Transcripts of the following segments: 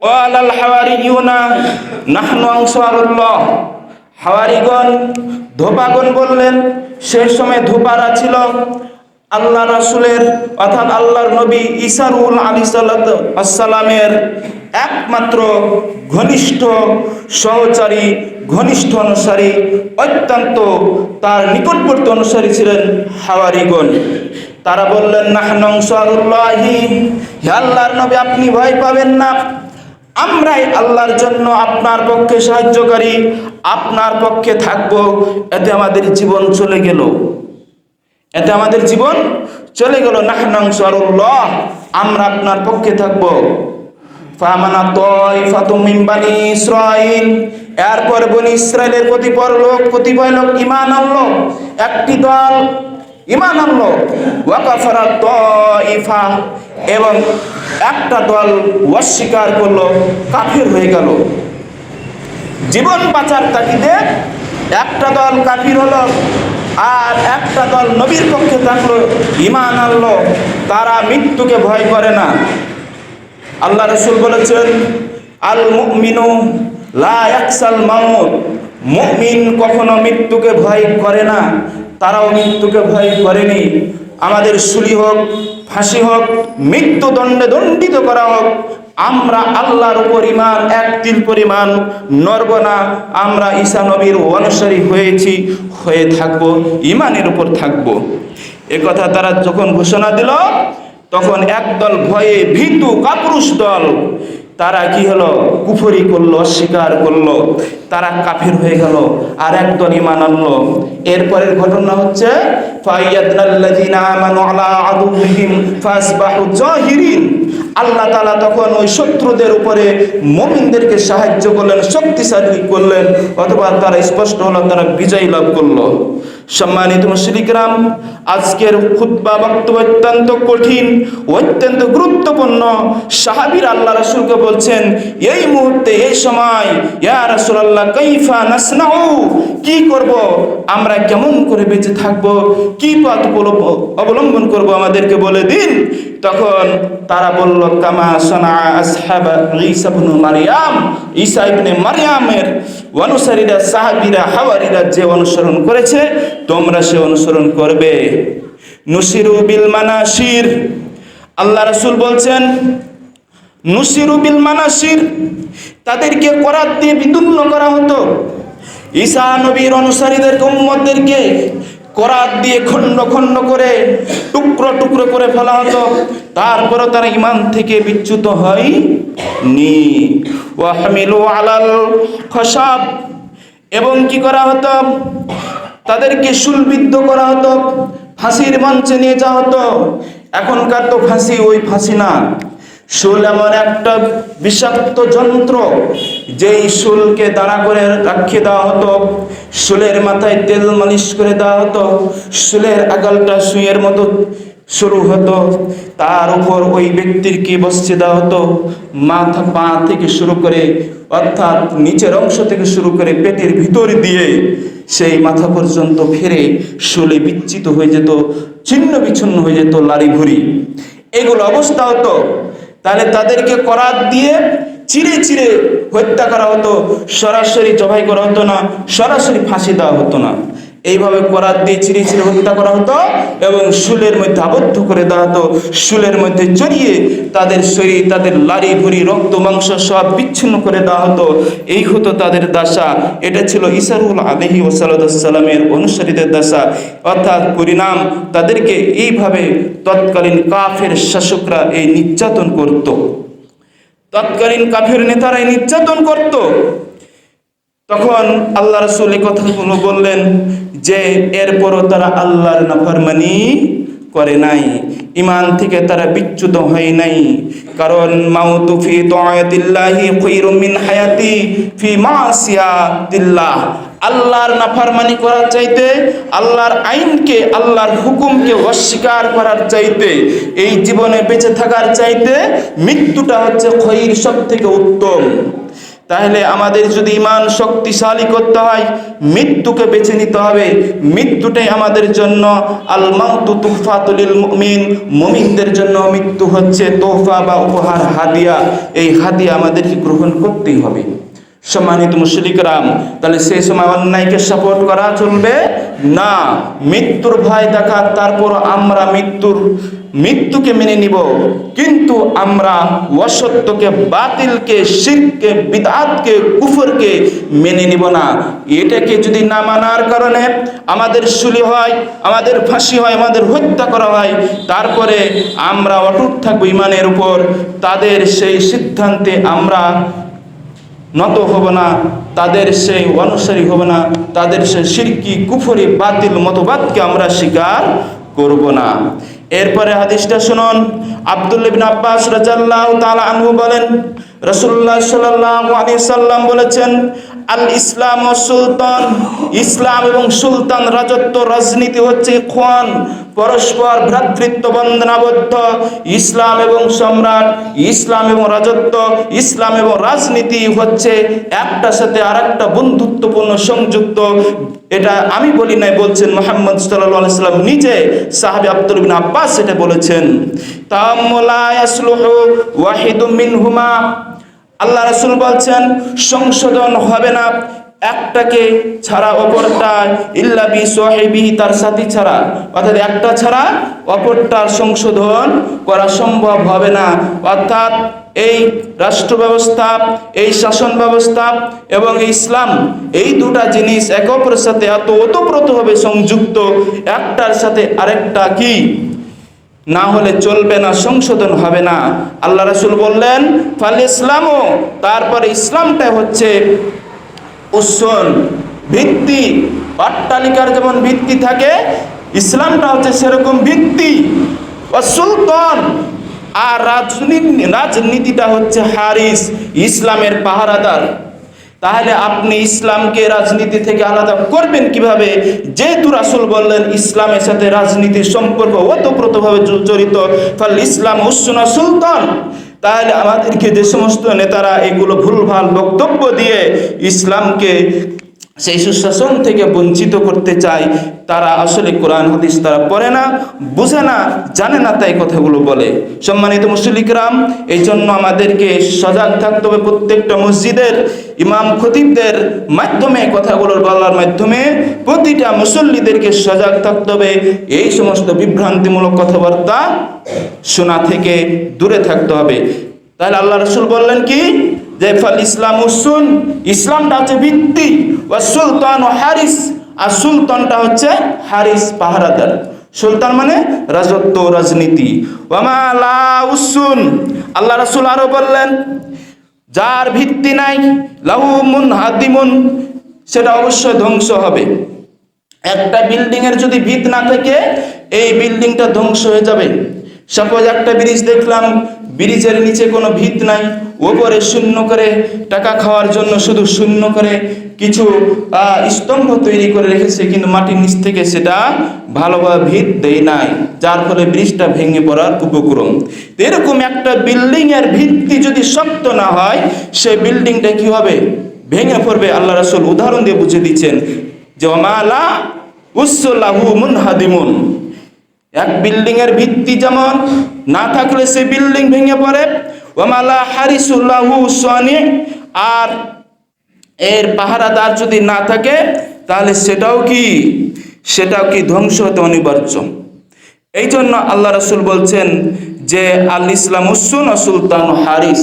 ওয়ালাল হাওয়ারিয়ুনা নাহনু আনসারুল্লাহ। হাওয়ারিগণ ধোপাগণ বললেন, সেই সময় ধোপারা ছিল আল্লাহ রাসূলের অর্থাৎ আল্লাহর নবী ঈসা রুহুল আলাইহিস সালামের একমাত্র ঘনিষ্ঠ সহচারী, ঘনিষ্ঠ অনুসারী, অত্যন্ত তার নিকটবর্তী অনুসারী ছিলেন হাওয়ারিগণ। তারা বললেন, নাহনু আনসারুল্লাহি, হে আল্লাহর নবী আপনি ভয় পাবেন না, আমরাই আল্লাহর জন্য আপনার পক্ষে সাহায্যকারী, আপনার পক্ষে থাকব। এতে আমাদের জীবন চলে গেল, এতে আমাদের জীবন চলে গেল। নাহনু আনসারুল্লাহ, আমরা আপনার পক্ষে থাকব। ফামানা তাইফাতুম মিন বানি ইসরাঈল, এরপর বনি ইসরাইলের কতিপয় লোক ঈমান আনলো, একটি দল ঈমান আনলো। ওয়া কাফারা তাইফা, এবং একটা দল অস্বীকার করলো, কাফির হয়ে গেল। জীবন বাঁচার তাগিদে একটা দল কাফির হলো, আর একটা দল নবীর পক্ষে থাকলো, ঈমান আনলো। তারা মৃত্যুকে ভয় করে না। আল্লাহ রাসূল বলেছেন, আল মুমিনু লা ইয়াকসাল মাউত, মুমিন কখনো মৃত্যুকে ভয় করে না। তারাও মৃত্যুকে ভয় করেনি। আমাদের শুলি হোক, ফাঁসি হোক, মৃত্যুদণ্ডে দণ্ডিত করা হোক, আমরা আল্লাহর উপর ঈমান এক তিল পরিমাণ নড়ব না। আমরা ঈসা নবীর অনুসারী হয়েছি, হয়ে থাকবো, ঈমানের উপর থাকবো। একথা তারা যখন ঘোষণা দিল, তখন একদল ভয়ে ভীতু কাপুরুষ দল, তারা কি হলো, কুফরি করলো, অস্বীকার করলো, তারা কাফির হয়ে গেল। আর একদল ঈমান আনলো। এরপরের ঘটনা হচ্ছে ফায়াদনাল্লাযিনা আমানু আলা আদুওয়িহিম ফাসবাহু জাহিরিন। আল্লাহ তাআলা তখন ওই শত্রুদের উপরে মুমিনদেরকে সাহায্য করলেন, শক্তিশালী করলেন, অথবা তারা স্পষ্ট হলো, তারা বিজয় লাভ করলো। সম্মানিত মুশরিকরাম, আজকের খুতবা বক্তব্য অত্যন্ত কঠিন, অত্যন্ত গুরুত্বপূর্ণ। সাহাবীরা আল্লাহ রাসূলকে বলছেন, এই মুহূর্তে, এই সময়, ইয়া রাসূলুল্লাহ কাইফা নাসনাউ, কি করব, আমরা কেমন করে বেঁচে থাকব, কি পথ অবলম্বন করব, আমাদেরকে বলে দিন। তখন তারা বলল, কামা সানা আসহাবা ঈসা ইবনে মারইয়াম, ঈসা ইবনে মারইয়ামের অনুসারীরা, সাহাবীরা, হাওয়ারিরা যে অনুসরণ করেছে, তোমরা সে অনুসরণ করবে। নুসিরু বিল মানাশির, আল্লাহ রাসূল বলছেন, নুসিরু বিল মানাশির, তাদেরকে করাত দিয়ে বিদুন্ন করা হতো। ঈসা নবীর অনুসারীদেরকে, উম্মতদেরকে করাত দিয়ে খণ্ড খণ্ড করে, টুকরো টুকরো করে ফেলা হতো। তারপরে তারা ঈমান থেকে বিচ্যুত হয়নি। ওয়া হামিলু আলাল খসাব, এবং কি করা হতো, তাদেরকে শুলবিদ্ধ করা হতো, ফাঁসির মঞ্চে নিয়ে যাওয়া হতো। এখনকার তো ফাঁসি ওই ফাঁসি না, শুল এমন একটা বিষাক্ত যন্ত্র, যেই শুলকে দাঁড়া করে রাখিয়ে দেওয়া হতো, শুলের মাথায় তেল মালিশ করে দেওয়া হতো, শুলের আগালটা সুইয়ের মতো শুরু হতো, তার উপর ওই ব্যক্তিরকে বসিয়ে দেওয়া হতো। মাথা, পা থেকে শুরু করে, অর্থাৎ নিচের অংশ থেকে শুরু করে পেটের ভিতর দিয়ে সেই মাথা পর্যন্ত ফিরে শুলে বিচ্যুত হয়ে যেত, ছিন্ন বিচ্ছিন্ন হয়ে যেত, লাড়ি ভুড়ি, এগুলো অবস্থা হতো। তাহলে তাদেরকে করাত দিয়ে চিরে চিরে হত্যা করা হতো, সরাসরি জবাই করা হতো না, সরাসরি ফাঁসি দেওয়া হতো না। এইভাবে করাত দিয়ে চিরে চিরে হত্যা করা হতো, এবং শুলের মধ্যে আবদ্ধ করে দেওয়া হতো, শুলের মধ্যে জড়িয়ে তাদের শরীর, তাদের লাড়ি ভুড়ি, রক্ত মাংস সব বিচ্ছিন্ন করে দেওয়া হতো। এই হতো তাদের দশা। এটা ছিল ঈসা আলাইহি ওয়াসাল্লামের অনুসারীদের দশা, অর্থাৎ পরিণাম। তাদেরকে এইভাবে তৎকালীন কাফের শাসকরা এই নির্যাতন করত, তৎকালীন কাফের নেতারাই নির্যাতন করত। তখন আল্লাহ রাসূল এই কথাগুলো বললেন যে এরপরও তারা আল্লাহর নাফরমানি করে নাই, ঈমান থেকে তারা বিচ্যুত হয় নাই। কারণ মাউতু ফি তাআতিল্লাহি খায়রুম মিন হায়াতি ফি মাসিয়াতিল্লাহ, আল্লাহর নাফরমানি করার চাইতে, আল্লাহর আইনকে, আল্লাহর হুকুমকে অস্বীকার করার চাইতে, এই জীবনে বেঁচে থাকার চাইতে মৃত্যুটা হচ্ছে খৈর, সব থেকে উত্তম। তাহলে আমাদের যদি ঈমান শক্তিশালী করতে হয়, মৃত্যুকে বেছে নিতে হবে। মৃত্যুটাই আমাদের জন্য আল মাউতু তুহফাতুল লিল মুমিন, মুমিনদের জন্য মৃত্যু হচ্ছে তোহফা বা উপহার, হাদিয়া। এই হাদিয়া আমাদেরকে গ্রহণ করতেই হবে। সম্মানিত মুশরিকরাম, তাহলে সেই সময় অন্যায়কে সাপোর্ট করা চলবে না। মৃত্যুর ভয় দেখা, তারপর আমরা মৃত্যুকে মেনে নিব, কিন্তু আমরা অসত্যকে, বাতিলকে, শিরককে, বিদআতকে, কুফরকে মেনে নিব না। এটাকে যদি না মানার কারণে আমাদের শুলি হয়, আমাদের ফাঁসি হয়, আমাদের হত্যা করা হয়, তারপরে আমরা অটুট থাকবো ঈমানের উপর। তাদের সেই সিদ্ধান্তে আমরা নত হব না, তাদের সেই অনুসারী হব না, তাদের সেই শিরকি, কুফরি, বাতিল মতবাদকে আমরা স্বীকার করব না। এরপরে হাদিসটা শুনুন। আব্দুল্লাহ ইবনে আব্বাস রাদিয়াল্লাহু তাআলা আনহু বলেন, রাসূলুল্লাহ সাল্লাল্লাহু আলাইহি সাল্লাম বলেছেন, আল ইসলাম ও সুলতান, ইসলাম এবং সুলতান রাজত্ব, রাজনীতি হচ্ছে ইখওয়ান, পরস্পর ভ্রাতৃত্ব বন্ধনাবদ্ধ। ইসলাম এবং সম্রাট, ইসলাম এবং রাজত্ব, ইসলাম এবং রাজনীতি হচ্ছে একটার সাথে আরেকটা বন্ধুত্বপূর্ণ সংযুক্ত। এটা আমি বলি নাই, বলছেন মুহাম্মদ সাল্লাল্লাহু আলাইহি সাল্লাম নিজে। সাহাবী আব্দুল্লাহ ইবনে আব্বাস এটা বলেছেন। তাআম্মুলা ইয়াসলুহু ওয়াহিদুম মিনহুমা, আল্লাহ রাসূল বলছেন সংশোধন হবে না একটাকে ছাড়া অপরটা, ইল্লা বি সাহিবিহি, তার সাথী ছাড়া। অর্থাৎ একটা ছাড়া অপরটার সংশোধন করা সম্ভব হবে না। অর্থাৎ এই রাষ্ট্র ব্যবস্থা, এই শাসন ব্যবস্থা এবং ইসলাম, এই দুটা জিনিস একে অপরের সাথে এত ওতপ্রোতভাবে সংযুক্ত, একটার সাথে আরেকটা কি না হলে চলবে না, সংশোধন হবে না। আল্লাহ রাসূল বললেন ফাল ইসলামও, তারপরে ইসলামটা হচ্ছে উসুল, ভিত্তি। অট্টালিকার যেমন ভিত্তি থাকে, ইসলামটা হচ্ছে সেরকম ভিত্তি। ও সুলতান, আর রাজনীতিটা হচ্ছে হারিস, ইসলামের পাহারাদার। তাহলে আপনি ইসলামকে রাজনীতি থেকে আলাদা করবেন কিভাবে? যেহেতু রাসূল বললেন ইসলামের সাথে রাজনীতির সম্পর্ক ওতপ্রোতভাবে জড়িত, ফাল ইসলাম উসুন সুলতান। তাহলে আমাদেরকে যে সমস্ত নেতারা এগুলো ভুলভাল বক্তব্য দিয়ে ইসলামকে সেই সুশাসন থেকে বঞ্চিত করতে চায়, তারা আসলে কোরআন হাদিস তারা পড়ে না, বুঝে না, জানে না, তাই কথাগুলো বলে। সম্মানিত মুশরিকরাম, এই জন্য আমাদেরকে সজাগ থাকতে হবে। প্রত্যেকটা মসজিদের ইমাম খতিবদের মাধ্যমে, কথাগুলো বলার মাধ্যমে প্রতিটা মুসল্লিদেরকে সজাগ থাকতে হবে। এই সমস্ত বিভ্রান্তিমূলক কথাবার্তা শোনা থেকে দূরে থাকতে হবে। তাহলে আল্লাহ রাসূল বললেন কি, যে ফাল ইসলাম উসুন, ইসলামটা হচ্ছে ভিত্তি, ওয়া সুলতান ও হারিস, আর সুলতানটা হচ্ছে হারিস, পাহারাদার। সুলতান মানে রাজত্ব, রাজনীতি। ওয়ামা লা উসুন, আল্লাহ রাসূল আরো বললেন যার ভিত্তি নাই, লাহু মুনহাদিমুন, সেটা অবশ্যই ধ্বংস হবে। একটা বিল্ডিং এর যদি ভিত না থাকে, এই বিল্ডিংটা ধ্বংস হয়ে যাবে। সাপোজ একটা ব্রিজ দেখলাম, ব্রিজের নিচে কোনো ভিত নাই, ওপরে শূন্য করে টাকা খাওয়ার জন্য শুধু শূন্য করে কিছু স্তম্ভ তৈরি করে রেখেছে, কিন্তু মাটির নিচ থেকে সেটা ভালোভাবে ভিত দেয় নাই, যার ফলে ব্রিজটা ভেঙে পড়ার উপক্রম। এরকম একটা বিল্ডিং এর ভিত্তি যদি শক্ত না হয়, সেই বিল্ডিংটা কি হবে? ভেঙে পড়বে। আল্লাহ রাসূল উদাহরণ দিয়ে বুঝিয়ে দিচ্ছেন যে ওয়ামালা উসলাহু মুনহাদিমুন, এক বিল্ডিং এর ভিত্তি যেমন না থাকলে সেই বিল্ডিং ভেঙে পড়ে। ওয়ামালা হারিসুল্লাহু সানি, আর এর পাহারাদার যদি না থাকে, তাহলে সেটাও কি ধ্বংস হতে অনিবার্য। এই জন্য আল্লাহ রাসূল বলছেন যে আল ইসলাম উসুন ও সুলতান হারিস,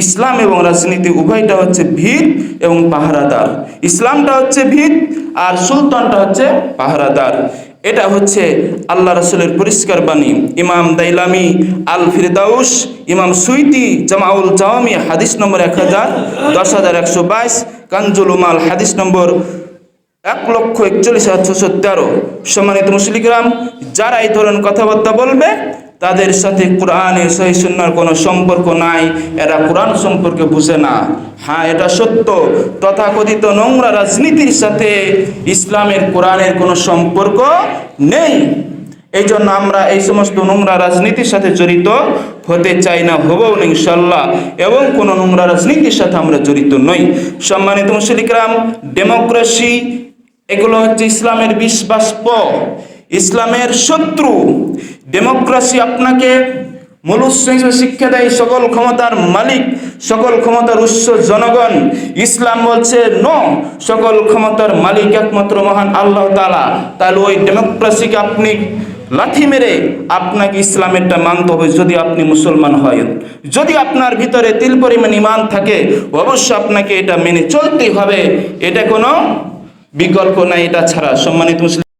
ইসলাম এবং রাজনীতি উভয়টা হচ্ছে ভিত এবং পাহারাদার। ইসলামটা হচ্ছে ভিত আর সুলতানটা হচ্ছে পাহারাদার। এটা হচ্ছে আল্লাহ রাসূলের পরিষ্কার বাণী। ইমাম দাইলামি আল ফিরদাউস, ইমাম সুয়ুতি জামাউল জাওয়ামি হাদিস নম্বর 10,122, কানজুল উমাল হাদিস নম্বর 1,41,613। সম্মানিত মুশরিকরাম, যারা এই ধরনের কথাবার্তা বলবে, তাদের সাথে কোরআনের সহিহ সুন্নাহর কোনো সম্পর্ক নাই, এরা কোরআন সম্পর্কে বুঝে না। হ্যাঁ, এটা সত্য, তথাকথিত নোংরা রাজনীতির সাথে ইসলামের, কোরআনের কোনো সম্পর্ক নেই। এই জন্য আমরা এই সমস্ত নোংরা রাজনীতির সাথে জড়িত হতে চাই না, হবও না ইনশাল্লাহ, এবং কোনো নোংরা রাজনীতির সাথে আমরা জড়িত নই। সম্মানিত মুসলিম কিরাম, ডেমোক্রেসি এগুলো হচ্ছে ইসলামের বিষবাষ্প, ইসলামের শত্রু। ডেমোক্রেসি আপনাকে মূল উৎস হিসেবে শিক্ষা দেয় সকল ক্ষমতার মালিক, সকল ক্ষমতার উৎস জনগণ। ইসলাম বলছে নো, সকল ক্ষমতার মালিক একমাত্র মহান আল্লাহ তাআলা। তাহলে ওই ডেমোক্রেসিকে আপনি লাথি মেরে আপনাকে ইসলামেরটা মানতে হবে যদি আপনি মুসলমান হয়। যদি আপনার ভিতরে তিল পরিমাণ ঈমান থাকে অবশ্যই আপনাকে এটা মেনে চলতেই হবে, এটা কোনো বিকল্প নাই এটা ছাড়া। সম্মানিত মুসলিম